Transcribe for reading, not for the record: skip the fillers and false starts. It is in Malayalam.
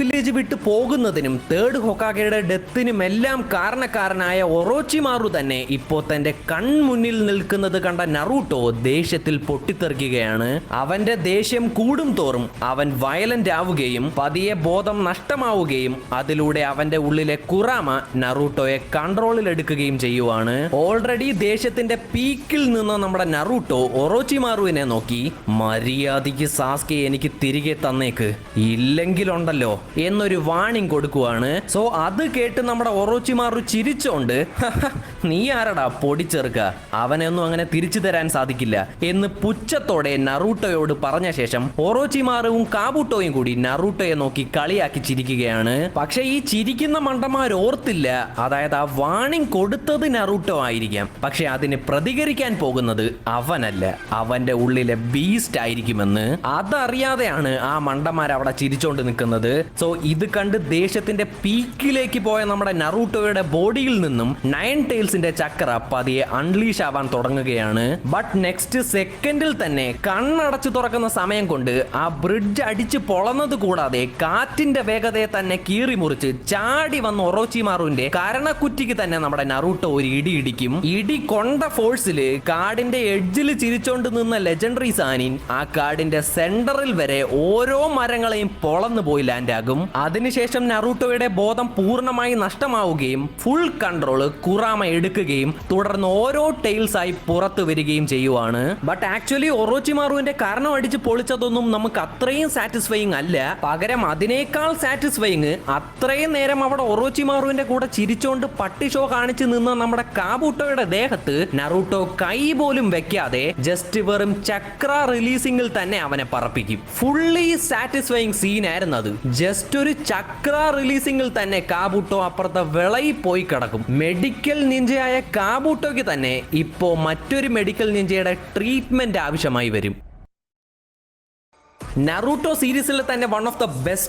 വില്ലേജ് വിട്ട് പോകുന്നതിനും തേർഡ് ഹൊക്കാഗയുടെ ഡെത്തിനുമെല്ലാം കാരണക്കാരനായ ഒറോച്ചിമാറു തന്നെ ഇപ്പോ തന്റെ കൺമുന്നിൽ നിൽക്കുന്നത് കണ്ട നറൂട്ടോ ദേഷ്യത്തിൽ പൊട്ടിത്തെറിക്കുകയാണ്. അവന്റെ ദേഷ്യം കൂടും തോറും അവൻ വയലന്റ് ആവുകയും പതിയെ ബോധം നഷ്ടമാവുകയും അതിലൂടെ അവന്റെ ഉള്ളിലെ കുറാമ നറൂട്ടോയെ കൺട്രോളിൽ എടുക്കുകയും ചെയ്യുവാണ്. ഓൾറെഡി ദേഷ്യത്തിന്റെ പീക്കിൽ നിന്ന് നമ്മുടെ നറൂട്ടോ ഒറോച്ചിമാറുവിനെ നോക്കി മര്യാദയ്ക്ക് സാസ്കെ എനിക്ക് തിരികെ തന്നേക്ക്, ഇല്ലെങ്കിലുണ്ടല്ലോ എന്നൊരു വാണിംഗ് കൊടുക്കുവാണ്. സോ അത് കേട്ട് നമ്മുടെ ഒറോച്ചിമാറു ചിരിച്ചോണ്ട് നീ ആരടാ പൊടിച്ചെറുക്ക, അവനെയൊന്നും അങ്ങനെ തിരിച്ചു തരാൻ സാധിക്കില്ല എന്ന് പുച്ഛത്തോടെ നറൂട്ടോയോട് പറഞ്ഞ ശേഷം ഒറോച്ചിമാറുവും കാബൂട്ടോയും കൂടി നറൂട്ടോയെ നോക്കി കളിയാക്കി ചിരിക്കുകയാണ്. പക്ഷെ ഈ ചിരിക്കുന്ന മണ്ടന്മാർ ഓർത്തില്ല, അതായത് ആ വാണിംഗ് കൊടുത്തത് നറൂട്ടോ ആയിരിക്കാം, പക്ഷെ അതിന് പ്രതികരിക്കാൻ പോകുന്നത് അവനല്ല, അവന്റെ ഉള്ളിലെ ബീസ്റ്റ് ആയിരിക്കുമെന്ന്. അതറിയാതെയാണ് ആ മണ്ടന്മാർ അവിടെ ചിരിച്ചോണ്ട് നിൽക്കുന്നത്. സോ ഇത് കണ്ട് ദേഷ്യത്തിന്റെ പീക്കിലേക്ക് പോയ നമ്മുടെ നറൂട്ടോയുടെ ബോഡിയിൽ നിന്നും നയൻ ടൈൽസിന്റെ ചക്ര പതിയെ അൺലീഷ് ആവാൻ തുടങ്ങുകയാണ്. ബട്ട് നെക്സ്റ്റ് സെക്കൻഡിൽ തന്നെ കണ്ണടച്ചു തുറക്കുന്ന സമയം കൊണ്ട് ആ ബ്രിഡ്ജ് അടിച്ച് പൊളന്നത് കൂടാതെ കാറ്റിന്റെ വേഗതയെ തന്നെ കീറി മുറിച്ച് ചാടി വന്ന ഒറോച്ചിമാറുവിന്റെ കരണക്കുറ്റിക്ക് തന്നെ നമ്മുടെ നറൂട്ടോ ഒരു ഇടി ഇടിക്കും. ഇടി കൊണ്ട ഫോഴ്സില് കാടിന്റെ എഡ്ജിൽ ചിരിച്ചോണ്ട് നിന്ന ലെജൻഡറി സാനിൻ ആ കാടിന്റെ സെന്ററിൽ വരെ ഓരോ മരങ്ങളെയും പൊളന്നു പോയി ലാൻഡ് ആകും. അതിനുശേഷം നറൂട്ടോയുടെ ബോധം പൂർണ്ണമായി നഷ്ടമാവുകയും ഫുൾ കൺട്രോൾ കുറാമ എടുക്കുകയും തുടർന്ന് ഓരോ ടൈൽസ് ആയി പുറത്തു വരികയും ചെയ്യുവാണ്. ബട്ട് ആക്ച്വലി ഒറോച്ചിമാറുവിന്റെ കാരണം അടിച്ച് പൊളിച്ചതൊന്നും നമുക്ക് അത്രയും സാറ്റിസ്ഫൈയിങ് അല്ല. പകരം അതിനേക്കാൾ സാറ്റിസ്ഫൈയിങ് അത്രയും നേരം അവിടെ ഒറോച്ചിമാറുവിന്റെ കൂടെ ചിരിച്ചോണ്ട് പട്ടി ഷോ കാണിച്ചു നിന്ന നമ്മുടെ കാബൂട്ടോയുടെ ദേഹത്ത് നറൂട്ടോ കൈ പോലും വെക്കാതെ ജസ്റ്റ് വെറും ചക്ര റിലീസിംഗിൽ തന്നെ അവനെ പറപ്പിക്കും. ഫുള്ളി സാറ്റിസ്ഫൈയിങ് സീൻ ആയിരുന്നു അത്. ജസ്റ്റ് ഒരു ചക്ര റിലീസിംഗിൽ തന്നെ കാബൂട്ടോ അപ്പുറത്തെ വിളയിൽ പോയി കിടക്കും. മെഡിക്കൽ നിഞ്ചയായ കാബൂട്ടോയ്ക്ക് തന്നെ ഇപ്പോ മറ്റൊരു മെഡിക്കൽ നിഞ്ചയുടെ ട്രീറ്റ്മെന്റ് ആവശ്യമായി വരും. നറൂട്ടോ സീരീസിൽ തന്നെ വൺ ഓഫ് ദ ബെസ്റ്റ്